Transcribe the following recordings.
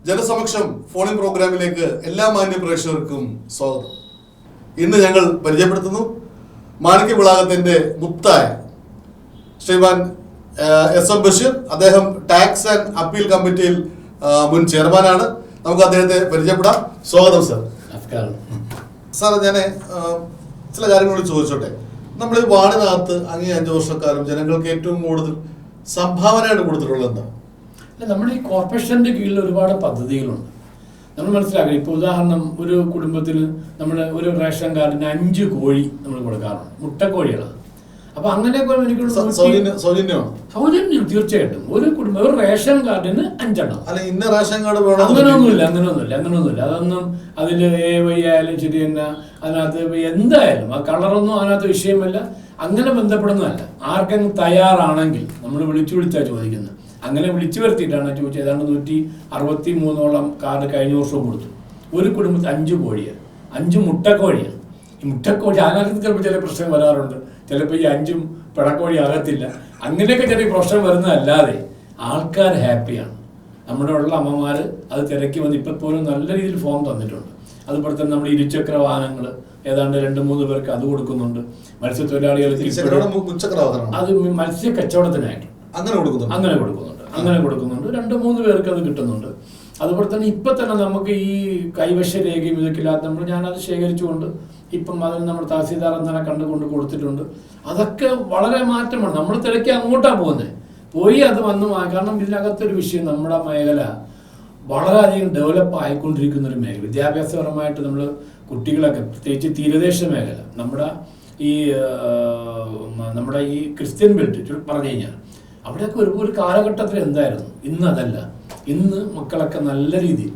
ജനസമക്ഷം ഫോണിൻ പ്രോഗ്രാമിലേക്ക് എല്ലാ മാന്യ പ്രേക്ഷകർക്കും സ്വാഗതം. ഇന്ന് ഞങ്ങൾ പരിചയപ്പെടുത്തുന്നു മാണിക്യവിളാകത്തിന്റെ മുക്തായ ശ്രീമാൻ എസ് എം ബഷീർ. അദ്ദേഹം ടാക്സ് ആൻഡ് അപ്പീൽ കമ്മിറ്റിയിൽ മുൻ ചെയർമാനാണ്. നമുക്ക് അദ്ദേഹത്തെ പരിചയപ്പെടാം. സ്വാഗതം സർ. നമസ്കാരം സാർ. ഞാൻ ചില കാര്യങ്ങൾ ചോദിച്ചോട്ടെ. നമ്മൾ ഈ വാർഡിനകത്ത് അങ്ങേ 5 വർഷക്കാലം ജനങ്ങൾക്ക് ഏറ്റവും കൂടുതൽ സംഭാവനയാണ് കൊടുത്തിട്ടുള്ളത് എന്താ? നമ്മുടെ ഈ കോർപ്പറേഷന്റെ കീഴിൽ ഒരുപാട് പദ്ധതികളുണ്ട്. നമ്മൾ മനസ്സിലാക്കണം. ഇപ്പോൾ ഉദാഹരണം, ഒരു കുടുംബത്തിന് നമ്മൾ ഒരു റേഷൻ കാർഡിന് 5 കോഴി നമ്മൾ കൊടുക്കാറുണ്ട്, മുട്ടക്കോഴികളാണ്. അപ്പൊ അങ്ങനെയൊക്കെ എനിക്ക് സൗജന്യം തീർച്ചയായിട്ടും ഒരു കുടുംബം ഒരു റേഷൻ കാർഡിന് 5 എണ്ണം. അല്ല, ഇന്ന റേഷൻ കാർഡ് വേണം അങ്ങനെയൊന്നുമില്ല. അതൊന്നും അതിൽ ആയാലും ശരി തന്നെ, അതിനകത്ത് എന്തായാലും ആ കളറൊന്നും അതിനകത്ത് വിഷയമല്ല. അങ്ങനെ ബന്ധപ്പെടുന്നതല്ല. ആർക്കെങ്കിലും തയ്യാറാണെങ്കിൽ നമ്മൾ വിളിച്ചാണ് ചോദിക്കുന്നത്. അങ്ങനെ വിളിച്ചു വരുത്തിയിട്ടാണ് ചോദിച്ചത്. ഏതാണ്ട് 163ഓളം കാർഡ് കഴിഞ്ഞ വർഷവും കൊടുത്തു. ഒരു കുടുംബത്തിൽ 5 കോഴിയാണ്, 5 മുട്ടക്കോഴിയാണ്. ഈ മുട്ടക്കോഴി അതിനകത്ത് ചിലപ്പോൾ ചില പ്രശ്നം വരാറുണ്ട്. ചിലപ്പോൾ ഈ 5 പിടക്കോഴി ആകത്തില്ല. അങ്ങനെയൊക്കെ ചെറിയ പ്രശ്നം വരുന്നതല്ലാതെ ആൾക്കാർ ഹാപ്പിയാണ്. നമ്മുടെ ഉള്ള അമ്മമാർ അത് തിരക്കി വന്ന് ഇപ്പം പോലും നല്ല രീതിയിൽ ഫോം തന്നിട്ടുണ്ട്. അതുപോലെ തന്നെ നമ്മുടെ ഇരുചക്ര വാഹനങ്ങൾ ഏതാണ്ട് 2-3 പേർക്ക് അത് കൊടുക്കുന്നുണ്ട്. മത്സ്യത്തൊഴിലാളികൾക്ക് അത് മത്സ്യ കച്ചവടത്തിനായിട്ട് അങ്ങനെ കൊടുക്കുന്നുണ്ട്. 2-3 പേർക്ക് അത് കിട്ടുന്നുണ്ട്. അതുപോലെ തന്നെ ഇപ്പം തന്നെ നമുക്ക് ഈ കൈവശ രേഖയും ഇതൊക്കെ ഇല്ലാത്ത ഞാനത് ശേഖരിച്ചുകൊണ്ട് ഇപ്പം അതിന് നമ്മൾ തഹസീൽദാർ തന്നെ കണ്ടുകൊണ്ട് കൊടുത്തിട്ടുണ്ട്. അതൊക്കെ വളരെ മാറ്റമാണ്. നമ്മൾ തിരക്കി അങ്ങോട്ടാണ് പോയി അത് വന്നു. കാരണം ഇതിനകത്തൊരു വിഷയം, നമ്മുടെ മേഖല വളരെയധികം ഡെവലപ്പ് ആയിക്കൊണ്ടിരിക്കുന്ന ഒരു മേഖല. വിദ്യാഭ്യാസപരമായിട്ട് നമ്മൾ കുട്ടികളൊക്കെ, പ്രത്യേകിച്ച് തീരദേശ മേഖല, നമ്മുടെ ഈ ക്രിസ്ത്യൻ ബെൽറ്റ് പറഞ്ഞു കഴിഞ്ഞാൽ അവിടെയൊക്കെ ഒരു കാലഘട്ടത്തിൽ എന്തായിരുന്നു, ഇന്ന് അതല്ല. ഇന്ന് മക്കളൊക്കെ നല്ല രീതിയിൽ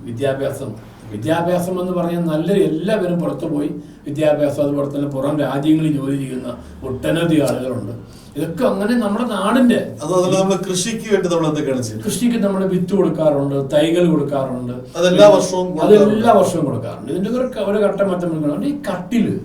വിദ്യാഭ്യാസം എന്ന് പറഞ്ഞാൽ നല്ല എല്ലാവരും പുറത്തു പോയി വിദ്യാഭ്യാസം, അതുപോലെ തന്നെ പുറം രാജ്യങ്ങളിൽ ജോലി ചെയ്യുന്ന ഒട്ടനവധി ആളുകളുണ്ട്. ഇതൊക്കെ അങ്ങനെ നമ്മുടെ നാടിന്റെ കൃഷിക്ക് നമ്മൾ വിത്ത് കൊടുക്കാറുണ്ട്, തൈകൾ കൊടുക്കാറുണ്ട്, അതെല്ലാ വർഷവും കൊടുക്കാറുണ്ട്. ഇതിന്റെ ഒരു ഘട്ടം മറ്റും ഈ കട്ടില്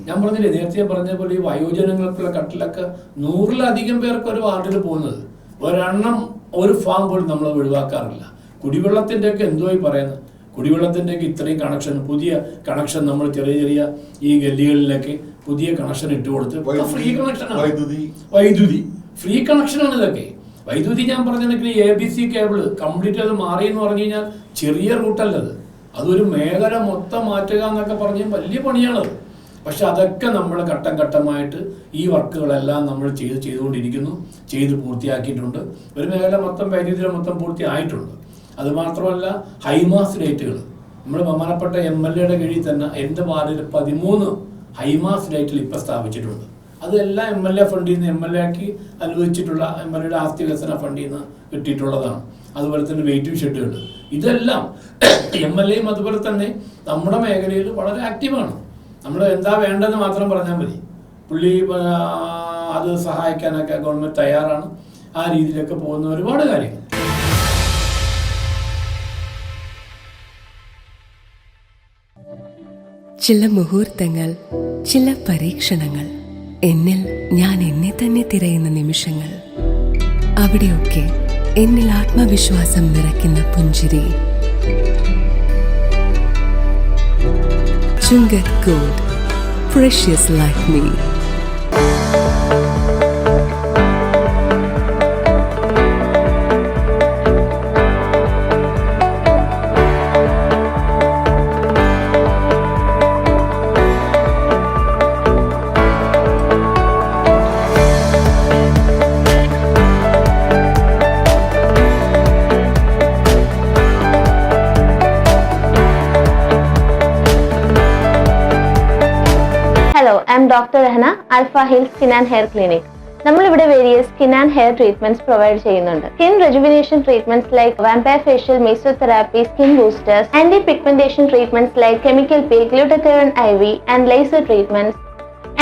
ഞാൻ പറഞ്ഞില്ലേ, നേരത്തെ പറഞ്ഞ പോലെ ഈ വയോജനങ്ങൾക്കുള്ള കട്ടിലൊക്കെ 100-ലധികം പേർക്ക് ഒരു വാർഡിൽ പോകുന്നത്. ഒരെണ്ണം ഒരു ഫാം പോലും നമ്മൾ ഒഴിവാക്കാറില്ല. കുടിവെള്ളത്തിന്റെ ഒക്കെ എന്തോയി പറയുന്നത്, കുടിവെള്ളത്തിന്റെ ഒക്കെ ഇത്രയും കണക്ഷൻ, പുതിയ കണക്ഷൻ നമ്മൾ ചെറിയ ഈ ഗല്ലികളിലൊക്കെ പുതിയ കണക്ഷൻ ഇട്ട് കൊടുത്ത് ഫ്രീ കണക്ഷനാണ്. വൈദ്യുതി ഫ്രീ കണക്ഷനാണ് ഇതൊക്കെ. വൈദ്യുതി ഞാൻ പറഞ്ഞെങ്കിൽ ABC കേബിൾ കംപ്ലീറ്റ് അത് മാറി എന്ന് പറഞ്ഞു കഴിഞ്ഞാൽ ചെറിയ റൂട്ടല്ലത്. അതൊരു മേഖല മൊത്തം മാറ്റുക എന്നൊക്കെ പറഞ്ഞാൽ വലിയ പണിയാണത്. പക്ഷെ അതൊക്കെ നമ്മൾ ഘട്ടം ഘട്ടമായിട്ട് ഈ വർക്കുകളെല്ലാം നമ്മൾ ചെയ്തുകൊണ്ടിരിക്കുന്നു, ചെയ്ത് പൂർത്തിയാക്കിയിട്ടുണ്ട്. ഒരു മേഖല മൊത്തം വൈദ്യുതി മൊത്തം പൂർത്തിയായിട്ടുണ്ട്. അതുമാത്രമല്ല, ഹൈമാസ് ലൈറ്റുകൾ നമ്മൾ ബഹുമാനപ്പെട്ട MLA കീഴിൽ തന്നെ എൻ്റെ വാർഡിൽ 13 ഹൈമാസ് ലൈറ്റുകൾ ഇപ്പം സ്ഥാപിച്ചിട്ടുണ്ട്. അതെല്ലാം MLA ഫണ്ടിൽ നിന്ന്, MLAക്ക് അനുവദിച്ചിട്ടുള്ള MLAയുടെ ആസ്തി വികസന ഫണ്ടിൽ നിന്ന് കിട്ടിയിട്ടുള്ളതാണ്. അതുപോലെ തന്നെ വെയിറ്റിംഗ് ഷെഡുകൾ, ഇതെല്ലാം MLAയും അതുപോലെ തന്നെ നമ്മുടെ മേഖലയിൽ വളരെ ആക്റ്റീവാണ്. നമ്മൾ എന്താ വേണ്ടതെന്ന് മാത്രം പറഞ്ഞാൽ മതി. പുള്ളി അത് സഹായിക്കാനൊക്കെ ഗവൺമെന്റ് തയ്യാറാണ്. ആ രീതിയിലൊക്കെ പോകുന്ന ഒരുപാട് കാര്യങ്ങൾ. ചില മുഹൂർത്തങ്ങൾ, ചില പരീക്ഷണങ്ങൾ, എന്നിൽ ഞാൻ എന്നെ തന്നെ തിരയുന്ന നിമിഷങ്ങൾ, അവിടെയൊക്കെ എന്നിൽ ആത്മവിശ്വാസം നിറയ്ക്കുന്ന പുഞ്ചിരി. Chungat Gold, precious like me. Hello, I'm Dr. Rehna, Alpha Hill Skin and Hair Clinic. നമ്മളിവിടെ various skin and hair treatments provide ചെയ്യുന്നുണ്ട്. Skin rejuvenation treatments like vampire facial, mesotherapy, skin boosters, anti pigmentation treatments like chemical peel, glutathione IV and laser treatments.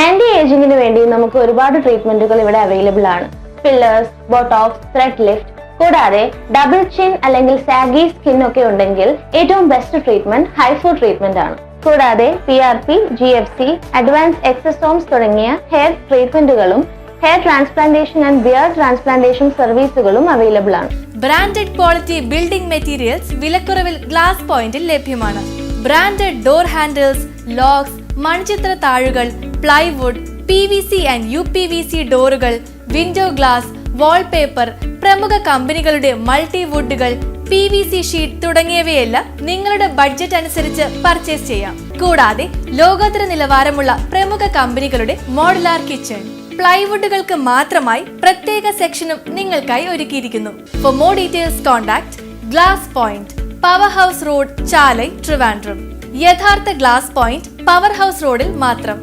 Anti ഏജിങ്ങിന് വേണ്ടി നമുക്ക് ഒരുപാട് ട്രീറ്റ്മെന്റുകൾ ഇവിടെ available ആണ്. Fillers, botox, thread lift, കൂടാതെ double chin അല്ലെങ്കിൽ സാഗി സ്കിൻ ഒക്കെ ഉണ്ടെങ്കിൽ ഏറ്റവും ബെസ്റ്റ് ട്രീറ്റ്മെന്റ് ഹൈഫു ട്രീറ്റ്മെന്റ് ആണ്. കൂടാതെ PRP, GFC, അഡ്വാൻസ് എക്സസോംസ് തുടങ്ങിയ ഹെയർ ട്രീറ്റ്മെന്റുകളും hair transplantation and beard transplantation സർവീസുകളും അവൈലബിൾ ആണ്. ബ്രാൻഡഡ് ക്വാളിറ്റി ബിൽഡിംഗ് മെറ്റീരിയൽസ് വിലക്കുറവിൽ ഗ്ലാസ് പോയിന്റിൽ ലഭ്യമാണ്. ബ്രാൻഡഡ് ഡോർ ഹാൻഡിൽസ്, ലോക്സ്, മൺചിത്ര താഴുകൾ, പ്ലൈവുഡ്, PVC ആൻഡ് UPVC ഡോറുകൾ, വിൻഡോ ഗ്ലാസ്, വാൾപേപ്പർ, പ്രമുഖ കമ്പനികളുടെ മൾട്ടി വുഡുകൾ, PVC ഷീറ്റ് തുടങ്ങിയവയെല്ലാം നിങ്ങളുടെ ബഡ്ജറ്റ് അനുസരിച്ച് പർച്ചേസ് ചെയ്യാം. കൂടാതെ ലോകോത്തര നിലവാരമുള്ള പ്രമുഖ കമ്പനികളുടെ മോഡുലാർ കിച്ചൺ, പ്ലൈവുഡുകൾക്ക് മാത്രമായി പ്രത്യേക സെക്ഷനും നിങ്ങൾക്കായി ഒരുക്കിയിരിക്കുന്നു. For more details contact glass point, power house road, Chalai, Trivandrum. യഥാർത്ഥ ഗ്ലാസ് പോയിന്റ് പവർ ഹൗസ് റോഡിൽ മാത്രം.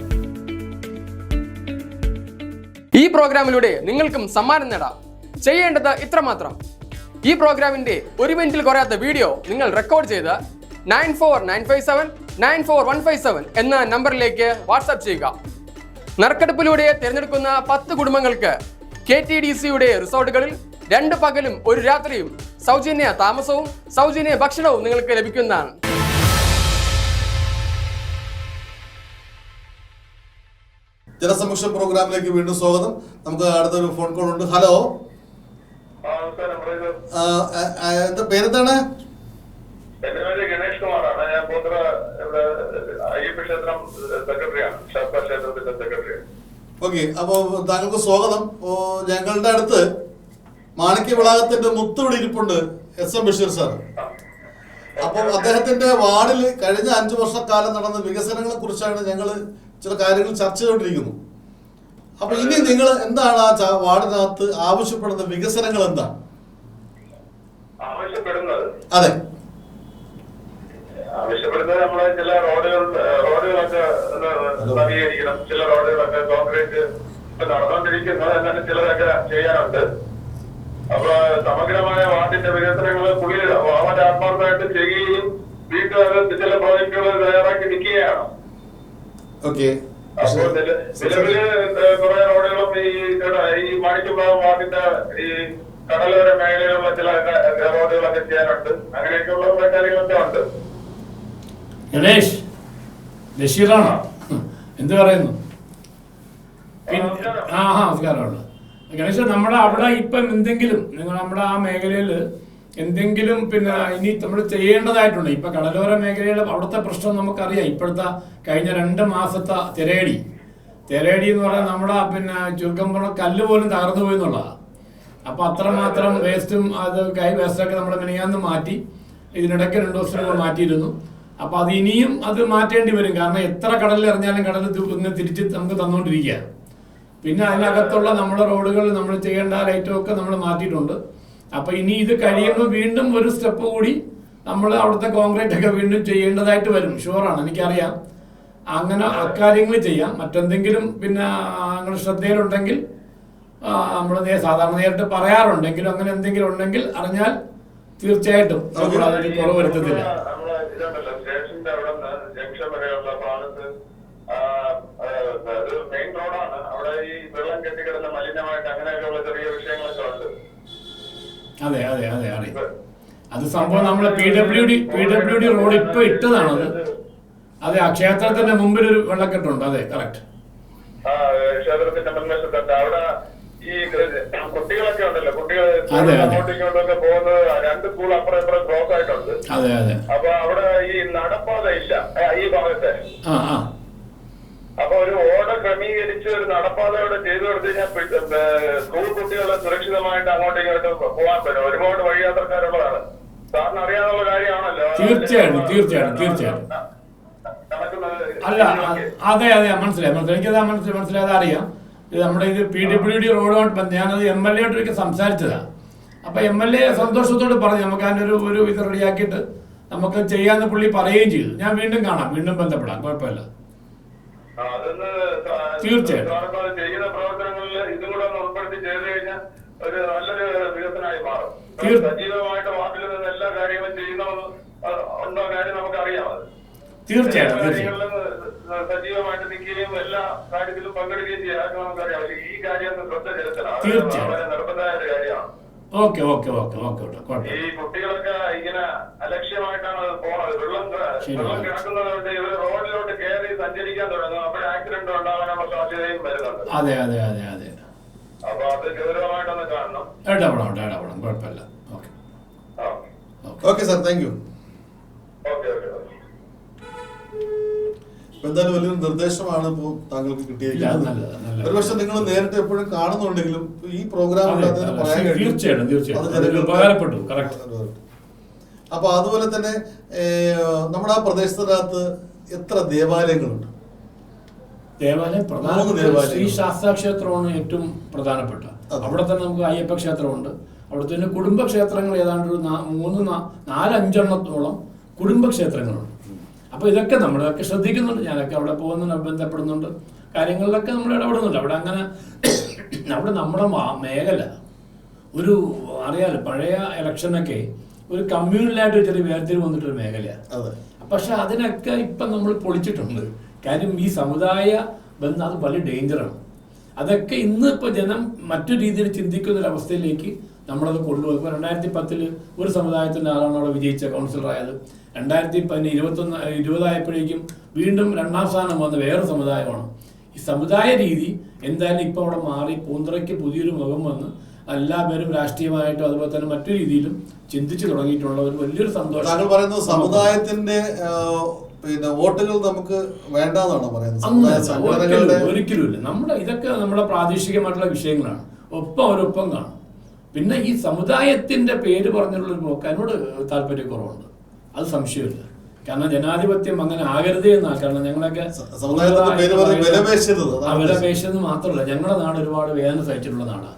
ഈ പ്രോഗ്രാമിലൂടെ നിങ്ങൾക്കും സമ്മാനം നേടാം. ചെയ്യേണ്ടത് ഇത്രമാത്രം: ഈ പ്രോഗ്രാമിന്റെ ഒരു മിനിറ്റിൽ കുറയാത്ത വീഡിയോ നിങ്ങൾ റെക്കോർഡ് ചെയ്ത് 9495794157 എന്ന നമ്പറിലേക്ക് വാട്സാപ്പ് ചെയ്യുക. നറുക്കെടുപ്പിലൂടെ തിരഞ്ഞെടുക്കുന്ന 10 കുടുംബങ്ങൾക്ക് KTDCയുടെ റിസോർട്ടുകളിൽ 2 പകലും 1 രാത്രിയും സൗജന്യ താമസവും സൗജന്യ ഭക്ഷണവും നിങ്ങൾക്ക് ലഭിക്കുന്നതാണ്. ജനസംരക്ഷണ പ്രോഗ്രാമിലേക്ക് വീണ്ടും സ്വാഗതം. നമുക്ക് അടുത്തൊരു ഫോൺ കോൾ ഉണ്ട്. ഹലോ, എന്താ പേരെന്താണ്? എന്റെ പേര് ഗണേഷ് കുമാറാണ്. ഞാൻ പൂന്തറ അയ്യപ്പ ക്ഷേത്രം സെക്രട്ടറിയാണ്, ശാസ്ത്ര ക്ഷേത്രത്തിന്റെ സെക്രട്ടറിയാണ്. ഓക്കെ, അപ്പോൾ താങ്കൾക്ക് സ്വാഗതം. ഞങ്ങളുടെ അടുത്ത് മാണിക്യ വിളാകത്തിന്റെ മുത്ത് ഇവിടെ ഇരിപ്പുണ്ട്, SM ബഷീർ സാർ. അപ്പോൾ അദ്ദേഹത്തിന്റെ വാർഡിൽ കഴിഞ്ഞ 5 വർഷക്കാലം നടന്ന വികസനങ്ങളെ കുറിച്ചാണ് ഞങ്ങൾ ചില കാര്യങ്ങൾ ചർച്ച ചെയ്തുകൊണ്ടിരിക്കുന്നു. അപ്പൊ ഇനി നിങ്ങൾ എന്താണ് ആ വാർഡിനകത്ത് ആവശ്യപ്പെടുന്ന വികസനങ്ങൾ എന്താണ് ആവശ്യപ്പെടുന്നത്? അതെ, ആവശ്യപ്പെടുന്നത് നമ്മളെ ചില റോഡുകളൊക്കെ നവീകരിക്കണം. ചില റോഡുകളൊക്കെ കോൺക്രീറ്റ് നടന്നുകൊണ്ടിരിക്കുന്നത്, എന്നാലും ചിലതൊക്കെ ചെയ്യാനുണ്ട്. അപ്പൊ സമഗ്രമായ വാർഡിന്റെ വികസനങ്ങൾ പുള്ളി വളരെ ആത്മാർത്ഥമായിട്ട് ചെയ്യുകയും വീട്ടുകാർക്ക് ചില പ്രോജക്ടുകൾ തയ്യാറാക്കി നിൽക്കുകയാണ്. ഓക്കെ. അപ്പോൾ നിലവില് കുറെ റോഡുകളും ഈ മാണിക്യവിളാകം വാർഡിന്റെ ഈ കടലോര മേഖലയിലുള്ള ചില റോഡുകളൊക്കെ ചെയ്യാനുണ്ട്. അങ്ങനെയൊക്കെയുള്ള കുറെ കാര്യങ്ങളൊക്കെ ഉണ്ട്. ഗണേഷ്, ബഷീറാണോ? എന്ത് പറയുന്നു? നമസ്കാരമുണ്ട് ഗണേഷ്. നമ്മുടെ അവിടെ ഇപ്പം എന്തെങ്കിലും നമ്മുടെ ആ മേഖലയിൽ എന്തെങ്കിലും ഇനി നമ്മൾ ചെയ്യേണ്ടതായിട്ടുണ്ട്. ഇപ്പൊ കടലോര മേഖലയിലെ അവിടുത്തെ പ്രശ്നം നമുക്കറിയാം. ഇപ്പോഴത്തെ കഴിഞ്ഞ 2 മാസത്തെ തിരയടി എന്ന് പറഞ്ഞാൽ നമ്മുടെ ചുരുക്കം പറഞ്ഞ കല്ല് പോലും തകർന്നു പോയി എന്നുള്ളതാണ്. അപ്പൊ അത്രമാത്രം വേസ്റ്റും വേസ്റ്റൊക്കെ നമ്മൾ മിനിയാന്ന് മാറ്റി. ഇതിനിടയ്ക്ക് 2 ദിവസം നമ്മൾ മാറ്റിയിരുന്നു. അപ്പൊ അത് ഇനിയും അത് മാറ്റേണ്ടി വരും. കാരണം എത്ര കടലിൽ എറിഞ്ഞാലും കടൽ ഇങ്ങനെ തിരിച്ച് നമുക്ക് തന്നുകൊണ്ടിരിക്കുക. പിന്നെ അതിനകത്തുള്ള നമ്മുടെ റോഡുകൾ നമ്മൾ ചെയ്യേണ്ട ലൈറ്റൊക്കെ നമ്മൾ മാറ്റിയിട്ടുണ്ട്. അപ്പൊ ഇനി ഇത് കഴിയുമ്പോൾ വീണ്ടും ഒരു സ്റ്റെപ്പ് കൂടി നമ്മൾ അവിടുത്തെ കോൺക്രീറ്റ് ഒക്കെ വീണ്ടും ചെയ്യേണ്ടതായിട്ട് വരും. ഷുവറാണ്, എനിക്കറിയാം. അങ്ങനെ അക്കാര്യങ്ങൾ ചെയ്യാം. മറ്റെന്തെങ്കിലും അങ്ങനെ ശ്രദ്ധയിലുണ്ടെങ്കിൽ നമ്മൾ സാധാരണ നേരിട്ട് പറയാറുണ്ടെങ്കിലും അങ്ങനെ എന്തെങ്കിലും ഉണ്ടെങ്കിൽ അറിഞ്ഞാൽ തീർച്ചയായിട്ടും നമ്മൾ അതിന് കുറവ് വരുത്തത്തില്ല. സ്റ്റേഷന്റെ അവിടെ ജംഗ്ഷൻ വരെയുള്ള ഭാഗത്ത് മെയിൻ റോഡാണ്. അവിടെ ഈ വെള്ളം കെട്ടിക്കിടന്ന മലിനമായിട്ട് അങ്ങനെയൊക്കെയുള്ള ചെറിയ വിഷയങ്ങളൊക്കെ ഉണ്ട്. അതെ, അറിയാം. അത് സംഭവം നമ്മള് PWD റോഡ് ഇപ്പൊ ഇട്ടതാണത്. അതെ, ആ ക്ഷേത്രത്തിന്റെ മുമ്പിൽ ഒരു വെള്ളക്കെട്ടുണ്ട്. അതെ, കറക്റ്റ്. ക്ഷേത്രത്തിന്റെ മുൻവശത്തുണ്ട്. അവിടെ ഈ കുട്ടികളൊക്കെ ഉണ്ടല്ലോ, കുട്ടികൾ അങ്ങോട്ടും ഇങ്ങോട്ടൊക്കെ പോകുന്നത് 2 സ്കൂൾ അപ്പുറം ഇപ്പുറം ക്രോസ് ആയിട്ടുണ്ട്. അതെ. അപ്പൊ അവിടെ ഈ നടപ്പാത ഇല്ല ഈ ഭാഗത്തെ. അപ്പൊ ഒരു ഓർഡർ ക്രമീകരിച്ച് ഒരു നടപ്പാത ഇവിടെ ചെയ്തു കൊടുത്തു കഴിഞ്ഞാൽ സ്കൂൾ കുട്ടികളെ സുരക്ഷിതമായിട്ട് അങ്ങോട്ടും ഇങ്ങോട്ടും പോകാൻ പറ്റും. ഒരുപാട് വഴിയാത്രക്കാരുള്ളതാണ്. സാറിന് അറിയാനുള്ള കാര്യമാണല്ലോ. തീർച്ചയായിട്ടും. അല്ല, അതെ, മനസ്സിലായി. എനിക്കത് മനസ്സിലായത് അറിയാം. ഇത് നമ്മുടെ ഇത് PWD റോഡുമായിട്ട് ഞാനത് MLA ആയിട്ടൊക്കെ സംസാരിച്ചതാണ്. അപ്പൊ MLA സന്തോഷത്തോട് പറഞ്ഞു നമുക്ക് അതിൻ്റെ ഒരു ഇത് റെഡിയാക്കിയിട്ട് നമുക്ക് ചെയ്യാന്ന് പുള്ളി പറയുകയും ചെയ്തു. ഞാൻ വീണ്ടും കാണാം, വീണ്ടും ബന്ധപ്പെടാം, കുഴപ്പമില്ല. തീർച്ചയായിട്ടും ചെയ്യുന്ന പ്രവർത്തനങ്ങളിൽ ഇതും കൂടെ ഒന്ന് ഉൾപ്പെടുത്തി ചെയ്തു കഴിഞ്ഞാൽ ഒരു നല്ലൊരു വികസനമായി മാറും. സജീവമായിട്ട് വാർഡിൽ നിന്ന് എല്ലാ കാര്യങ്ങളും ചെയ്യുന്ന ഉണ്ടോ കാര്യം നമുക്കറിയാം. തീർച്ചയായിട്ടും സജീവമായിട്ട് നിൽക്കുകയും എല്ലാ കാര്യത്തിലും പങ്കെടുക്കുകയും ചെയ്യാൻ നമുക്കറിയാം. ഈ കാര്യം ശ്രദ്ധ ചെലുത്തണം, വളരെ നിർബന്ധമായ ഒരു കാര്യമാണ്. ഓക്കെ. ഈ കുട്ടികളൊക്കെ ഇങ്ങനെ അലക്ഷ്യമായിട്ടാണ് പോണത്. വെള്ളം കിടക്കുന്നത് കൊണ്ട് ഇവർ റോഡിലോട്ട് കയറി സഞ്ചരിക്കാൻ തുടങ്ങും. അപ്പോൾ ആക്സിഡന്റ് ഉണ്ടാകാനുള്ള സാധ്യതയും വരുന്നുണ്ട്. അതെ. അപ്പൊ അത് ഗൗരവമായിട്ടൊന്ന് കാണണം. ഇടപെടാം, കുഴപ്പമില്ല. Okay okay sir, thank you. എന്തായാലും വലിയൊരു നിർദ്ദേശമാണ് ഇപ്പോൾ താങ്കൾക്ക് കിട്ടിയിരിക്കുന്നത്. ഒരു പക്ഷെ നിങ്ങൾ നേരിട്ട് എപ്പോഴും കാണുന്നുണ്ടെങ്കിലും ഈ പ്രോഗ്രാം അപ്പൊ അതുപോലെ തന്നെ നമ്മുടെ ആ പ്രദേശത്തിനകത്ത് എത്ര ദേവാലയങ്ങളുണ്ട്? ശ്രീ ശാസ്താ ക്ഷേത്രമാണ് ഏറ്റവും പ്രധാനപ്പെട്ട. അവിടെ തന്നെ നമുക്ക് അയ്യപ്പ ക്ഷേത്രമുണ്ട്. അവിടെ തന്നെ കുടുംബക്ഷേത്രങ്ങൾ ഏതാണ്ട് ഒരു 4-5 കുടുംബക്ഷേത്രങ്ങളുണ്ട്. അപ്പൊ ഇതൊക്കെ നമ്മളൊക്കെ ശ്രദ്ധിക്കുന്നുണ്ട്. ഞാനൊക്കെ അവിടെ പോകുന്നുണ്ട്, ബന്ധപ്പെടുന്നുണ്ട്, കാര്യങ്ങളിലൊക്കെ നമ്മൾ ഇടപെടുന്നുണ്ട്. അവിടെ അങ്ങനെ അവിടെ നമ്മുടെ മേഖല ഒരു അറിയാലോ, പഴയ ഇലക്ഷനൊക്കെ ഒരു കമ്മ്യൂണലായിട്ട് ചെറിയ വേർതിരിവ് വന്നിട്ടൊരു മേഖലയാണ്. പക്ഷെ അതിനൊക്കെ ഇപ്പം നമ്മൾ പൊളിച്ചിട്ടുണ്ട്. കാര്യം ഈ സമുദായ ബന്ധം അത് വലിയ ഡേഞ്ചറാണ്. അതൊക്കെ ഇന്ന് ഇപ്പോൾ ജനം മറ്റു രീതിയിൽ ചിന്തിക്കുന്നൊരവസ്ഥയിലേക്ക് നമ്മളത് കൊണ്ടുപോയി. ഇപ്പോൾ 2010 ഒരു സമുദായത്തിൻ്റെ ആളാണ് അവിടെ വിജയിച്ച കൗൺസിലറായത്. 2020 വീണ്ടും 2ാം സ്ഥാനം വന്ന വേറെ സമുദായമാണ്. ഈ സമുദായ രീതി എന്തായാലും ഇപ്പോൾ അവിടെ മാറി പൂന്തറയ്ക്ക് പുതിയൊരു മുഖം വന്ന് എല്ലാ പേരും രാഷ്ട്രീയമായിട്ടും അതുപോലെ തന്നെ മറ്റു രീതിയിലും ചിന്തിച്ചു തുടങ്ങിയിട്ടുള്ള ഒരു വലിയൊരു സന്തോഷം. താങ്കൾ പറയുന്നത് സമുദായത്തിന്റെ വോട്ടുകൾ നമുക്ക് വേണ്ടെന്നാണോ പറയുന്നത്? ഒരിക്കലും ഇല്ല. ഇതൊക്കെ നമ്മുടെ പ്രാദേശികമായിട്ടുള്ള വിഷയങ്ങളാണ്. ഒപ്പം അവരൊപ്പം കാണും. പിന്നെ ഈ സമുദായത്തിന്റെ പേര് പറഞ്ഞുള്ളൊരു പോക്ക് അതിനോട് താല്പര്യക്കുറവുണ്ട്, അത് സംശയമില്ല. കാരണം ജനാധിപത്യം അങ്ങനെ ആകരുതേ എന്നാ. കാരണം ഞങ്ങളൊക്കെ വിലപേശത് മാത്രമല്ല, ഞങ്ങളുടെ നാട് ഒരുപാട് വേദന സഹിച്ചിട്ടുള്ള നാടാണ്.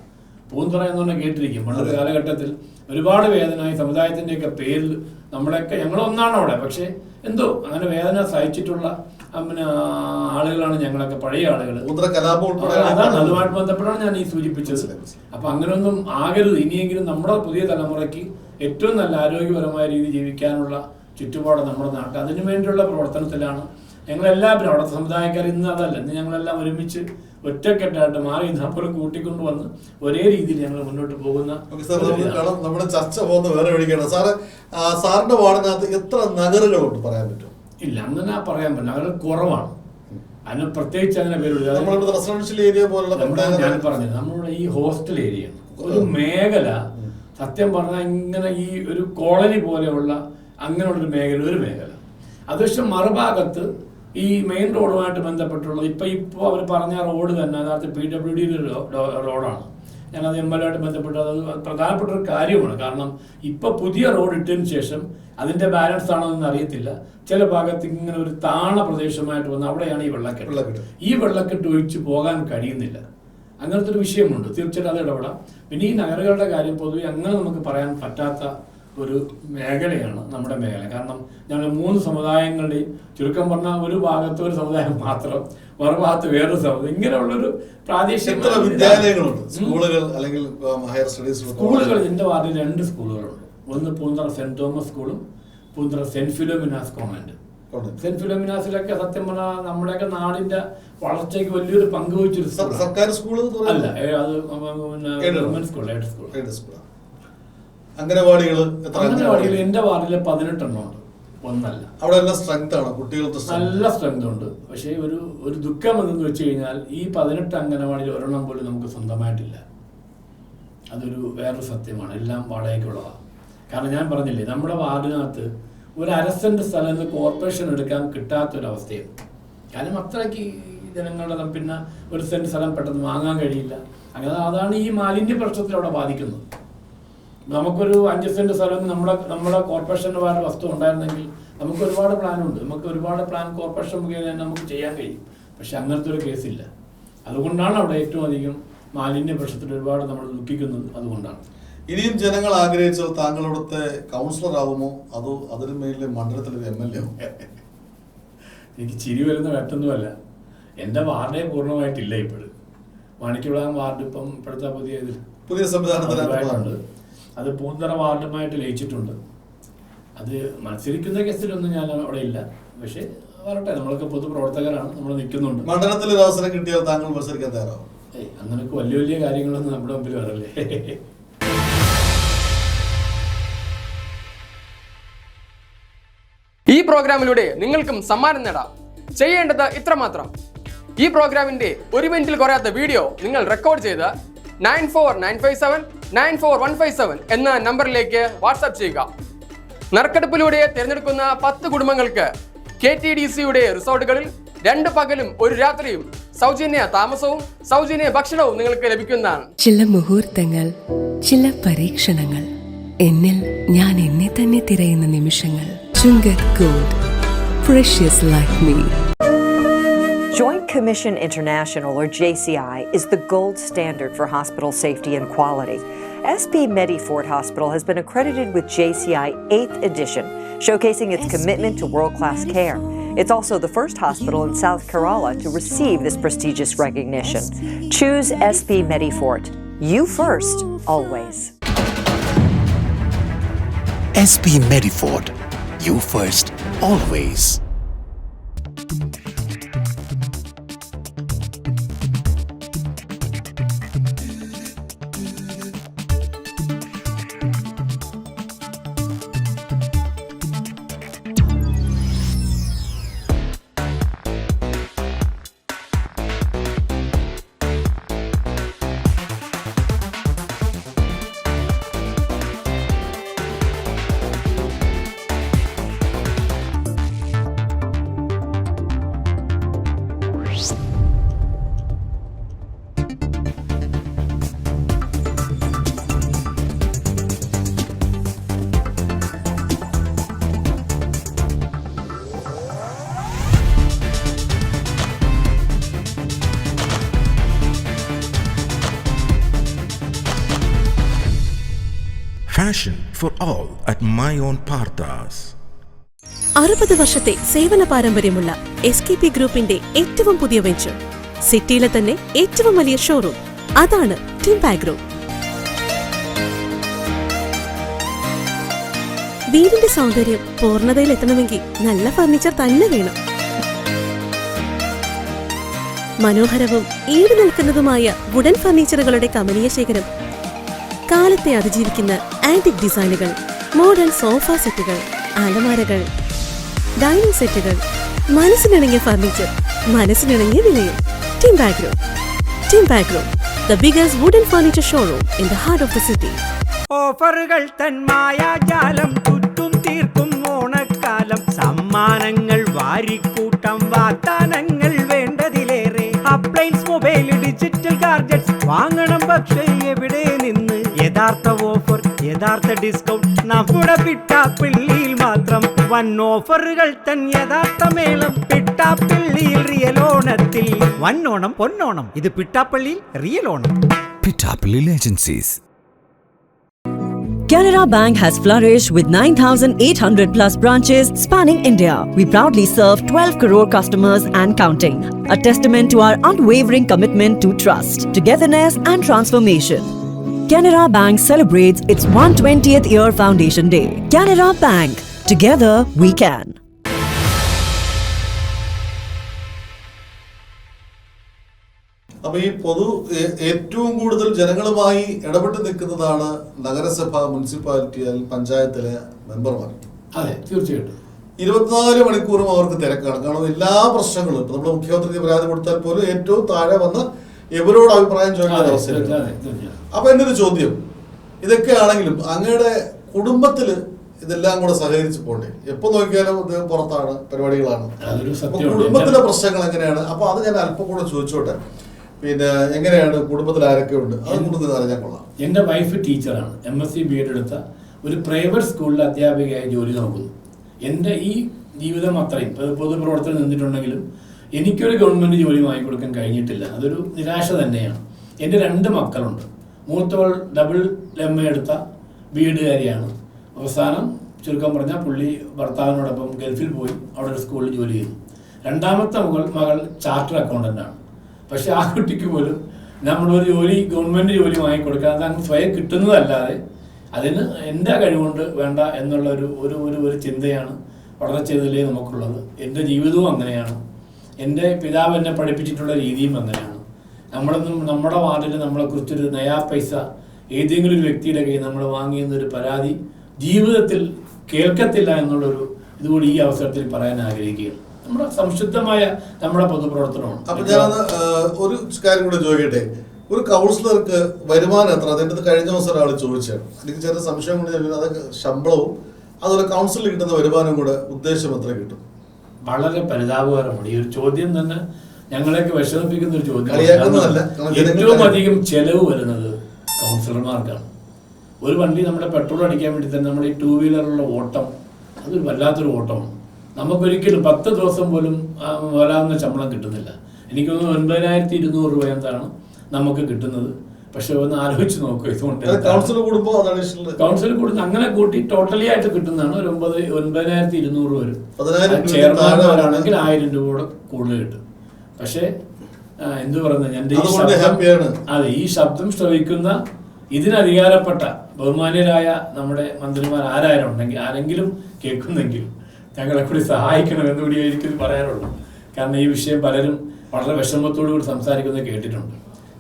പൂന്തുറ എന്ന് പറഞ്ഞാൽ കേട്ടിരിക്കും. പണ്ടത്തെ കാലഘട്ടത്തിൽ ഒരുപാട് വേദന ഈ സമുദായത്തിൻ്റെയൊക്കെ പേരിൽ നമ്മളൊക്കെ ഞങ്ങളൊന്നാണ് അവിടെ. പക്ഷേ എന്തോ അങ്ങനെ വേദന സഹിച്ചിട്ടുള്ള ആളുകളാണ് ഞങ്ങളൊക്കെ, പഴയ ആളുകൾ. അതാണ് അതുമായിട്ട് ബന്ധപ്പെട്ടാണ് ഞാൻ ഈ സൂചിപ്പിച്ചത്. അപ്പൊ അങ്ങനെയൊന്നും ആകരുത്. ഇനിയെങ്കിലും നമ്മുടെ പുതിയ തലമുറയ്ക്ക് ഏറ്റവും നല്ല ആരോഗ്യപരമായ രീതി ജീവിക്കാനുള്ള ചുറ്റുപാട് നമ്മുടെ നാട്ടിൽ അതിനു വേണ്ടിയുള്ള പ്രവർത്തനത്തിലാണ് ഞങ്ങളെല്ലാവരും. അവിടുത്തെ സമുദായക്കാർ ഇന്ന് അതല്ല, ഇന്ന് ഞങ്ങളെല്ലാം ഒരുമിച്ച് ഒറ്റക്കെട്ടായിട്ട് മാറി അപ്പുറം കൂട്ടിക്കൊണ്ടുവന്ന് ഒരേ രീതിയിൽ ഞങ്ങൾ മുന്നോട്ട് പോകുന്ന. നമ്മുടെ ചർച്ച പോകുന്ന വേറെ വഴിക്കാണ്. സാറിന്റെ വാർഡിനകത്ത് എത്ര നഗറുകളുണ്ട് പറയാൻ പറ്റും? ഇല്ല, അങ്ങനെ പറയാൻ പറ്റില്ല. നഗരം കുറവാണ്. അതിന് പ്രത്യേകിച്ച് അങ്ങനെ പേരുള്ള റെസിഡൻഷ്യൽ ഏരിയ പോലുള്ള ഞാൻ പറഞ്ഞത് നമ്മളുടെ ഈ ഹോസ്റ്റൽ ഏരിയയാണ് ഒരു മേഖല. സത്യം പറഞ്ഞാൽ ഇങ്ങനെ ഈ ഒരു കോളനി പോലെയുള്ള അങ്ങനെയുള്ളൊരു മേഖല. അത് പക്ഷെ മറുഭാഗത്ത് ഈ മെയിൻ റോഡുമായിട്ട് ബന്ധപ്പെട്ടുള്ളത് ഇപ്പോൾ അവർ പറഞ്ഞ റോഡ് തന്നെ യഥാർത്ഥ PWD റോഡാണ്. ഞാനത് MLA ബന്ധപ്പെട്ട് അത് പ്രധാനപ്പെട്ട ഒരു കാര്യമാണ്. കാരണം ഇപ്പോൾ പുതിയ റോഡ് ഇട്ടതിന് ശേഷം അതിൻ്റെ ബാലൻസ് ആണോ എന്ന് അറിയത്തില്ല. ചില ഭാഗത്ത് ഇങ്ങനെ ഒരു താണ പ്രദേശമായിട്ട് വന്ന് അവിടെയാണ് ഈ വെള്ളക്കെട്ട്. ഈ വെള്ളക്കെട്ട് ഒഴിച്ച് പോകാൻ കഴിയുന്നില്ല. അങ്ങനത്തെ ഒരു വിഷയമുണ്ട്. തീർച്ചയായിട്ടും അത് ഇടപെടാം. പിന്നെ ഈ നഗരങ്ങളുടെ കാര്യം പൊതുവെ അങ്ങനെ നമുക്ക് പറയാൻ പറ്റാത്ത ഒരു മേഖലയാണ് നമ്മുടെ മേഖല. കാരണം ഞങ്ങൾ 3 സമുദായങ്ങളുടെയും ചുരുക്കം പറഞ്ഞാൽ ഒരു ഭാഗത്ത് ഒരു സമുദായം മാത്രം, മറുഭാഗത്ത് വേറൊരു സമുദായം, ഇങ്ങനെയുള്ളൊരു പ്രാദേശിക വിദ്യാലയങ്ങളുണ്ട്. സ്കൂളുകൾ അല്ലെങ്കിൽ ഹയർ സ്റ്റഡീസ് സ്കൂളുകൾ എൻ്റെ വാർഡിൽ 2 സ്കൂളുകളുണ്ട്. ഒന്ന് പൂന്തറ സെന്റ് തോമസ് സ്കൂളും Poonthura saint Philomena's convent. Saint ഫിലോമിനാസിലൊക്കെ സത്യം പറഞ്ഞാൽ നമ്മുടെയൊക്കെ നാടിന്റെ വളർച്ചയ്ക്ക് വലിയൊരു പങ്ക് വഹിച്ചൊരു സർക്കാർ സ്കൂൾ അല്ല, അത് ഗവൺമെന്റ് സ്കൂൾ. അംഗനവാടികൾ എന്റെ വാർഡില് 18 ഉണ്ട്. ഒന്നല്ല, അവിടെ നല്ല സ്ട്രെങ്ത് ആണ്, കുട്ടികൾക്ക് നല്ല സ്ട്രെങ്ത് ഉണ്ട്. പക്ഷേ ഒരു ദുഃഖം എന്തെന്ന് വെച്ച് കഴിഞ്ഞാൽ ഈ 18 അംഗനവാടിയിൽ ഒരെണ്ണം പോലും നമുക്ക് സ്വന്തമായിട്ടില്ല. അതൊരു വേറൊരു സത്യമാണ്. എല്ലാം വാടകയ്ക്കുള്ളതാണ്. കാരണം ഞാൻ പറഞ്ഞില്ലേ, നമ്മുടെ വാർഡിനകത്ത് ഒരു 1/2 സെന്റ് സ്ഥലം കോർപ്പറേഷൻ എടുക്കാൻ കിട്ടാത്തൊരവസ്ഥയാണ്. കാരണം അത്രയ്ക്ക് ജനങ്ങളുടെ പിന്നെ 1 സെന്റ് സ്ഥലം പെട്ടെന്ന് വാങ്ങാൻ കഴിയില്ല. അങ്ങനെ അതാണ് ഈ മാലിന്യ പ്രശ്നത്തിൽ അവിടെ ബാധിക്കുന്നത്. നമുക്കൊരു 5 സെന്റ് സ്ഥലം നമ്മുടെ കോർപ്പറേഷൻ്റെ വേറെ വസ്തു ഉണ്ടായിരുന്നെങ്കിൽ നമുക്ക് ഒരുപാട് പ്ലാനുണ്ട്. നമുക്ക് ഒരുപാട് പ്ലാൻ കോർപ്പറേഷൻ മുഖേന നമുക്ക് ചെയ്യാൻ കഴിയും. പക്ഷെ അങ്ങനത്തെ ഒരു കേസില്ല. അതുകൊണ്ടാണ് അവിടെ ഏറ്റവും അധികം മാലിന്യ പ്രശ്നത്തിൽ ഒരുപാട് നമ്മൾ ദുഃഖിക്കുന്നത്. അതുകൊണ്ടാണ്. ഇനിയും ജനങ്ങൾ ആഗ്രഹിച്ചാൽ താങ്കൾ ഇവിടുത്തെ കൗൺസിലർ ആവുമോ അതോ അതിന് മേലിൽ മണ്ഡലത്തിലൊരു MLA ആവും? എനിക്ക് ചിരി വരുന്ന മറ്റൊന്നുമല്ല, എൻ്റെ വാർഡേ പൂർണ്ണമായിട്ടില്ല. ഇപ്പോഴും മാണിക്യവിളാകം വാർഡ് ഇപ്പം ഇപ്പോഴത്തെ പുതിയ സംവിധാനത്തിലുണ്ട്. അത് പൂന്തറ വാർഡുമായിട്ട് ലയിച്ചിട്ടുണ്ട്. അത് മത്സരിക്കുന്ന കേസിലൊന്നും ഞാൻ അവിടെ ഇല്ല. പക്ഷേ വരട്ടെ, നമ്മളൊക്കെ പൊതുപ്രവർത്തകരാണ്, നമ്മൾ നിൽക്കുന്നുണ്ട്. മണ്ഡലത്തിൽ ഒരു അവസരം കിട്ടിയാൽ താങ്കൾ മത്സരിക്കാൻ തയ്യാറാവും? അങ്ങനെയൊക്കെ വലിയ കാര്യങ്ങളൊന്നും നമ്മുടെ മുമ്പിൽ വരല്ലേ. ഈ പ്രോഗ്രാമിലൂടെ നിങ്ങൾക്കും സമ്മാനം നേടാം. ചെയ്യേണ്ടത് ഇത്രമാത്രം: ഈ പ്രോഗ്രാമിന്റെ 1 മിനിറ്റിൽ കുറയാത്ത വീഡിയോ നിങ്ങൾ റെക്കോർഡ് ചെയ്ത് 9495794157 എന്ന നമ്പറിലേക്ക് വാട്സാപ്പ് ചെയ്യുക. നറുക്കെടുപ്പിലൂടെ തിരഞ്ഞെടുക്കുന്ന 10 കുടുംബങ്ങൾക്ക് KTDCയുടെ റിസോർട്ടുകളിൽ 2 പകലും 1 രാത്രിയും സൗജന്യ താമസവും സൗജന്യ ഭക്ഷണവും നിങ്ങൾക്ക് ലഭിക്കുന്നതാണ്. ചില മുഹൂർത്തങ്ങൾ, ചില പരീക്ഷണങ്ങൾ, എന്നിൽ ഞാൻ എന്നെ തന്നെ തിരയുന്ന നിമിഷങ്ങൾ. Chungath gold, precious like me. Joint Commission International, or JCI, is the gold standard for hospital safety and quality. SP Medifort Hospital has been accredited with JCI 8th edition, showcasing its commitment to world-class care. It's also the first hospital in South Kerala to receive this prestigious recognition. Choose SP Medifort. You first, always. SP Medifort. You first, always. Fashion for all at My Own Parthas. 60 വർഷത്തെ സേവന പാരമ്പര്യമുള്ള SKP ഗ്രൂപ്പിന്റെ ഏറ്റവും പുതിയ venture, സിറ്റിയിലെ തന്നെ ഏറ്റവും വലിയ ഷോറൂം, അതാണ് ടിംപാക് ഗ്രൂപ്പ്. വീടിന്റെ സൗന്ദര്യം പൂർണ്ണതയിലെത്തണമെങ്കിൽ നല്ല ഫർണിച്ചർ തന്നെ വേണം. മനോഹരവും ഈട് നിൽക്കുന്നതുമായ വുഡൻ ഫർണിച്ചറുകളുടെ കമനീയ ശേഖരം, കാലത്തെ അതിജീവിക്കുന്ന ആന്റിക് ഡിസൈനുകൾ, മോഡേൺ സോഫ സെറ്റുകൾ, അലമാരകൾ, ഡൈനിങ് സെറ്റുകൾ, മനസ്സിനിണങ്ങിയ ഫർണിച്ചർ, മനസ്സിനിണങ്ങിയ വിലയിൽ. Timpac group. Timpac group, the biggest wooden furniture showroom in the heart of the city. ഓഫറുകൾ തൻ മായാജാലം, ചുറ്റും തീർക്കും ഓണക്കാലം, സമ്മാനങ്ങൾ വാരിക്കൂട്ടം, വാഗ്ദാനങ്ങൾ വേണ്ടതിലേറെ. അപ്ലയൻസ്, മൊബൈൽ, ഡിജിറ്റൽ ഗാഡ്ജറ്റ്സ് വാങ്ങണം, പക്ഷേ എവിടെ നിന്ന്? യഥാർത്ഥ ഓഫർ, യഥാർത്ഥ ഡിസ്കൗണ്ട് നമ്മുടെ പിട്ടാപ്പിള്ളിയിൽ മാത്രം. വൻ ഓഫറുകൾ തൻ യഥാർത്ഥ മേളം, പിട്ടാപ്പിള്ളിയിൽ റിയൽ ഓണത്തിൽ. വന്നോണം പൊന്നോണം, ഇത് പിട്ടാപ്പള്ളിയിൽ real Onam. Pittapalli Agencies. Canara Bank has flourished with 9,800 plus branches spanning India. We proudly serve 12 crore customers and counting, a testament to our unwavering commitment to trust, togetherness and transformation. Canara Bank celebrates its 120th year foundation day. Canara Bank, together we can. അപ്പൊ ഈ ഏറ്റവും കൂടുതൽ ജനങ്ങളുമായി ഇടപെട്ട് നിൽക്കുന്നതാണ് നഗരസഭ, municipality, പഞ്ചായത്തിലെ മെമ്പർമാർ. അതെ, തീർച്ചയായിട്ടും 24 മണിക്കൂറും അവർക്ക് തിരക്കാണ്. കാരണം എല്ലാ പ്രശ്നങ്ങളും ഇപ്പൊ നമ്മുടെ മുഖ്യമന്ത്രിക്ക് പരാതി കൊടുത്താൽ പോലും ഏറ്റവും താഴെ വന്ന് ഇവരോട് അഭിപ്രായം ചോദിക്കുന്ന അവസ്ഥയിലാണ്. അപ്പൊ എൻ്റെ ഒരു ചോദ്യം, ഇതൊക്കെ ആണെങ്കിലും അങ്ങയുടെ കുടുംബത്തില് ഇതെല്ലാം കൂടെ സഹകരിച്ച് പോണ്ടേ? എപ്പോ നോക്കിയാലും ഇത് പുറത്താണ്, പരിപാടികളാണ്. കുടുംബത്തിലെ പ്രശ്നങ്ങൾ എങ്ങനെയാണ്? അപ്പൊ അത് ഞാൻ അല്പം കൂടെ ചോദിച്ചോട്ടെ. പിന്നെ എങ്ങനെയാണ്, കുടുംബത്തിൽ ആരൊക്കെ ഉണ്ട്, അത് കൂടുതൽ അറിഞ്ഞാൽ കൊള്ളാം. എൻ്റെ വൈഫ് ടീച്ചറാണ്, MSc BEd എടുത്ത ഒരു പ്രൈവറ്റ് സ്കൂളിൽ അധ്യാപികയായി ജോലി നോക്കുന്നു. എൻ്റെ ഈ ജീവിതം അത്രയും പൊതുപ്രവർത്തനം നിന്നിട്ടുണ്ടെങ്കിലും എനിക്കൊരു ഗവൺമെൻറ് ജോലി വാങ്ങിക്കൊടുക്കാൻ കഴിഞ്ഞിട്ടില്ല. അതൊരു നിരാശ തന്നെയാണ്. എൻ്റെ 2 മക്കളുണ്ട്. മൂത്തവൾ MA എടുത്ത BEdകാരിയാണ്. അവസാനം ചുരുക്കം പറഞ്ഞാൽ പുള്ളി ഭർത്താവിനോടൊപ്പം ഗൾഫിൽ പോയി അവിടെ ഒരു സ്കൂളിൽ ജോലി ചെയ്തു. രണ്ടാമത്തെ മകൾ ചാർട്ടർ അക്കൗണ്ടൻ്റാണ്. പക്ഷെ ആ കുട്ടിക്ക് പോലും നമ്മളൊരു ജോലി, ഗവൺമെൻറ് ജോലി വാങ്ങിക്കൊടുക്കാൻ അത് അങ്ങ് സ്വയം കിട്ടുന്നതല്ലാതെ അതിന് എൻ്റെ കഴിവുകൊണ്ട് വേണ്ട എന്നുള്ള ഒരു ചിന്തയാണ് വളർച്ചയിലേ നമുക്കുള്ളത്. എൻ്റെ ജീവിതവും അങ്ങനെയാണ്. എൻ്റെ പിതാവ് എന്നെ പഠിപ്പിച്ചിട്ടുള്ള രീതിയും അങ്ങനെയാണ്. നമ്മുടെ വാർഡിൽ നമ്മളെക്കുറിച്ചൊരു നയാ പൈസ ഏതെങ്കിലും ഒരു വ്യക്തിയുടെ കയ്യിൽ നമ്മൾ വാങ്ങിയെന്നൊരു പരാതി ജീവിതത്തിൽ കേൾക്കത്തില്ല എന്നുള്ളൊരു ഇതുകൂടി ഈ അവസരത്തിൽ പറയാൻ ആഗ്രഹിക്കുകയാണ്. നമ്മുടെ സംശുദ്ധമായ നമ്മുടെ പൊതുപ്രവർത്തനമാണ്. അപ്പൊ ഞാൻ ഒരു കാര്യം കൂടെ ചോദിക്കട്ടെ. ഒരു കൗൺസിലർക്ക് വരുമാനം എത്ര? അതിൻ്റെ കഴിഞ്ഞ ദിവസം ഒരാൾ ചോദിച്ചാണ്. എനിക്ക് ചെറിയ സംശയം കൊണ്ട് ഞാൻ അതൊക്കെ ശമ്പളവും അതുപോലെ കൗൺസിലിൽ കിട്ടുന്ന വരുമാനം കൂടെ ഉദ്ദേശം എത്ര കിട്ടും? വളരെ പരിതാപകരമാണ് ഈ ഒരു ചോദ്യം തന്നെ. ഞങ്ങളെയൊക്കെ വിഷമിപ്പിക്കുന്ന ഒരു ചോദ്യം. ഏറ്റവും അധികം ചെലവ് വരുന്നത് കൗൺസിലർമാർക്കാണ്. ഒരു വണ്ടി നമ്മുടെ പെട്രോൾ അടിക്കാൻ വേണ്ടി തന്നെ നമ്മുടെ ഈ 2 വീലറിലുള്ള ഓട്ടം അതൊരു വല്ലാത്തൊരു ഓട്ടമാണ്. നമുക്കൊരിക്കലും 10 ദിവസം പോലും വരാവുന്ന ശമ്പളം കിട്ടുന്നില്ല. എനിക്ക് തോന്നുന്നു 9200 രൂപ എന്താണ് നമുക്ക് കിട്ടുന്നത്. പക്ഷെ ഒന്ന് ആലോചിച്ച് നോക്കുക, ഇതുകൊണ്ട് കൗൺസിൽ കൂടുന്ന അങ്ങനെ കൂട്ടി ടോട്ടലി ആയിട്ട് കിട്ടുന്നതാണ് ഒരു 9200 വരും. ചെയർമാൻമാരാണെങ്കിൽ 1000 രൂപ കൂടെ കൂടുതൽ കിട്ടും. പക്ഷേ എന്തു പറയുന്നത്, എൻ്റെ ഈ ശബ്ദം, അതെ, ഈ ശബ്ദം ശ്രവിക്കുന്ന ഇതിനധികാരപ്പെട്ട ബഹുമാന്യരായ നമ്മുടെ മന്ത്രിമാർ ആരെങ്കിലും കേൾക്കുന്നെങ്കിൽ ഞങ്ങളെ കൂടി സഹായിക്കണം എന്നുകൂടി എനിക്കിത് പറയാനുള്ളൂ. കാരണം ഈ വിഷയം പലരും വളരെ വിഷമത്തോടു കൂടി സംസാരിക്കുന്നത് കേട്ടിട്ടുണ്ട്.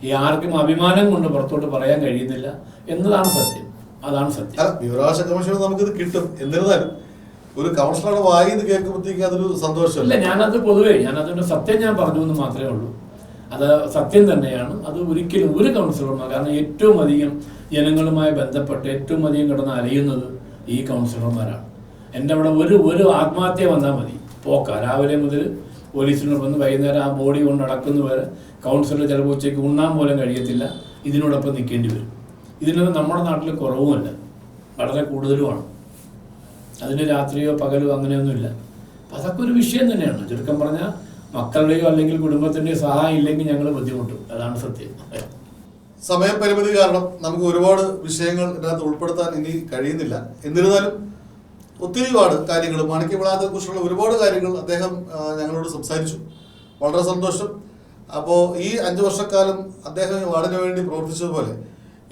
ഈ ആർക്കും അഭിമാനം കൊണ്ട് പുറത്തോട്ട് പറയാൻ കഴിയുന്നില്ല എന്നതാണ് സത്യം. അതാണ് സത്യം. വിവരാവകാശ കമ്മീഷൻ നമുക്കിത് കിട്ടും. എന്നിരുന്നാലും ഒരു കൗൺസിലറുടെ വായിന്ന് കേൾക്കുമ്പോഴത്തേക്ക് അതൊരു സന്തോഷമല്ല. ഞാനത് പൊതുവേ അതിന്റെ സത്യം ഞാൻ പറഞ്ഞു എന്ന് മാത്രമേ ഉള്ളൂ. അത് സത്യം തന്നെയാണ്. അത് ഒരിക്കലും ഒരു കൗൺസിലർമാർ, കാരണം ഏറ്റവും അധികം ജനങ്ങളുമായി ബന്ധപ്പെട്ട് ഏറ്റവും അധികം കിടന്ന് അലയുന്നത് ഈ കൗൺസിലർമാരാണ്. എൻ്റെ അവിടെ ഒരു ആത്മഹത്യ വന്നാൽ മതി, പോക്ക രാവിലെ മുതൽ പോലീസിനോട് വന്ന് വൈകുന്നേരം ആ ബോഡി കൊണ്ട് നടക്കുന്നവരെ കൗൺസിലർ ചിലപ്പോൾ ഉച്ചയ്ക്ക് ഉണ്ണാൻ പോലും കഴിയത്തില്ല, ഇതിനോടൊപ്പം നിൽക്കേണ്ടി വരും. ഇതിനൊന്നും നമ്മുടെ നാട്ടിൽ കുറവുമല്ല, വളരെ കൂടുതലുമാണ്. അതിന് രാത്രിയോ പകലോ അങ്ങനെയൊന്നുമില്ല. അപ്പം അതൊക്കെ ഒരു വിഷയം തന്നെയാണ്. ചുരുക്കം പറഞ്ഞാൽ മക്കളുടെയോ അല്ലെങ്കിൽ കുടുംബത്തിൻ്റെയോ സഹായം ഇല്ലെങ്കിൽ ഞങ്ങൾ ബുദ്ധിമുട്ടും. അതാണ് സത്യം. സമയപരിമിതി കാരണം നമുക്ക് ഒരുപാട് വിഷയങ്ങൾ ഇതിനകത്ത് ഉൾപ്പെടുത്താൻ ഇനി കഴിയുന്നില്ല. എന്നിരുന്നാലും ഒത്തിരിപാട് കാര്യങ്ങൾ, മാണിക്യ വിളാകത്തെക്കുറിച്ചുള്ള ഒരുപാട് കാര്യങ്ങൾ അദ്ദേഹം ഞങ്ങളോട് സംസാരിച്ചു. വളരെ സന്തോഷം. അപ്പോൾ ഈ 5 വർഷക്കാലം അദ്ദേഹം വാർഡിന് വേണ്ടി പ്രവർത്തിച്ചതുപോലെ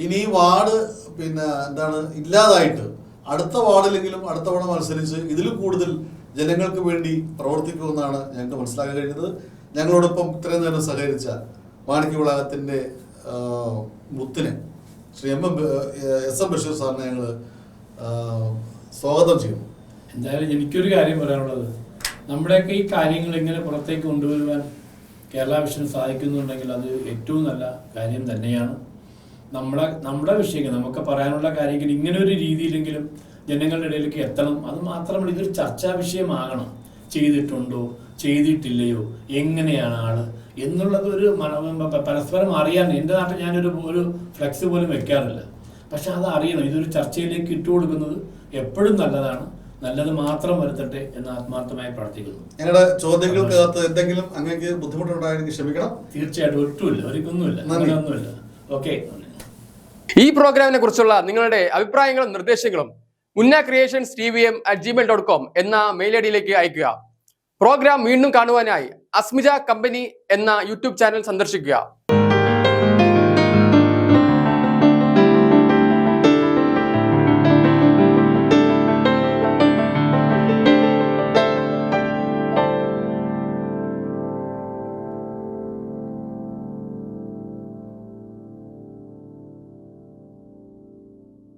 ഇനി ഈ വാർഡ് ഇല്ലാതായിട്ട് അടുത്ത വാർഡിലെങ്കിലും അടുത്ത തവണ മത്സരിച്ച് ഇതിലും കൂടുതൽ ജനങ്ങൾക്ക് വേണ്ടി പ്രവർത്തിക്കുമെന്നാണ് ഞങ്ങൾക്ക് മനസ്സിലാക്കാൻ കഴിയുന്നത്. ഞങ്ങളോടൊപ്പം ഇത്രയും നേരം സഹകരിച്ച മാണിക്യ വിളാകത്തിൻ്റെ മുത്തിനെ ശ്രീ എസ് എം ബഷീർ സാറിനെ ഞങ്ങൾ സ്വാഗതം ചെയ്യുന്നു. എന്തായാലും എനിക്കൊരു കാര്യം പറയാനുള്ളത്, നമ്മുടെയൊക്കെ ഈ കാര്യങ്ങൾ ഇങ്ങനെ പുറത്തേക്ക് കൊണ്ടുവരുവാൻ കേരള വിഷൻ സാധിക്കുന്നുണ്ടെങ്കിൽ അത് ഏറ്റവും നല്ല കാര്യം തന്നെയാണ്. നമ്മുടെ വിഷയങ്ങൾ നമുക്ക് പറയാനുള്ള കാര്യങ്ങൾ ഇങ്ങനെ ഒരു രീതിയിലെങ്കിലും ജനങ്ങളുടെ ഇടയിലേക്ക് എത്തണം. അത് മാത്രമല്ല, ഇതൊരു ചർച്ചാ വിഷയമാകണം. ചെയ്തിട്ടുണ്ടോ, ചെയ്തിട്ടില്ലയോ, എങ്ങനെയാണ് ആള് എന്നുള്ളത് ഒരു പരസ്പരം അറിയാൻ. എൻ്റെ നാട്ടിൽ ഞാനൊരു ഫ്ലെക്സ് പോലും വെക്കാറില്ല. പക്ഷെ അത് അറിയണം. ഇതൊരു ചർച്ചയിലേക്ക് ഇട്ടുകൊടുക്കുന്നത് എപ്പോഴും നല്ലതാണ്. നല്ലത് മാത്രം വരുത്തട്ടെ എന്ന് ആത്മാർത്ഥമായി പ്രാർത്ഥിക്കുന്നു. ഞങ്ങളുടെ ചോദ്യങ്ങൾക്ക് എന്തെങ്കിലും അങ്ങനെ ബുദ്ധിമുട്ടുണ്ടായെങ്കിൽ ക്ഷമിക്കണം. തീർച്ചയായിട്ടും ഒട്ടുമില്ല, ഒരിക്കൊന്നുമില്ല, അങ്ങനെയൊന്നുമില്ല. ഓക്കെ. ഈ പ്രോഗ്രാമിനെ കുറിച്ചുള്ള നിങ്ങളുടെ അഭിപ്രായങ്ങളും നിർദ്ദേശങ്ങളും munnacreations@gmail.com എന്ന മെയിൽ ഐഡിയിലേക്ക് അയക്കുക. പ്രോഗ്രാം വീണ്ടും കാണുവാനായി അസ്മിജ കമ്പനി എന്ന യൂട്യൂബ് ചാനൽ സന്ദർശിക്കുക.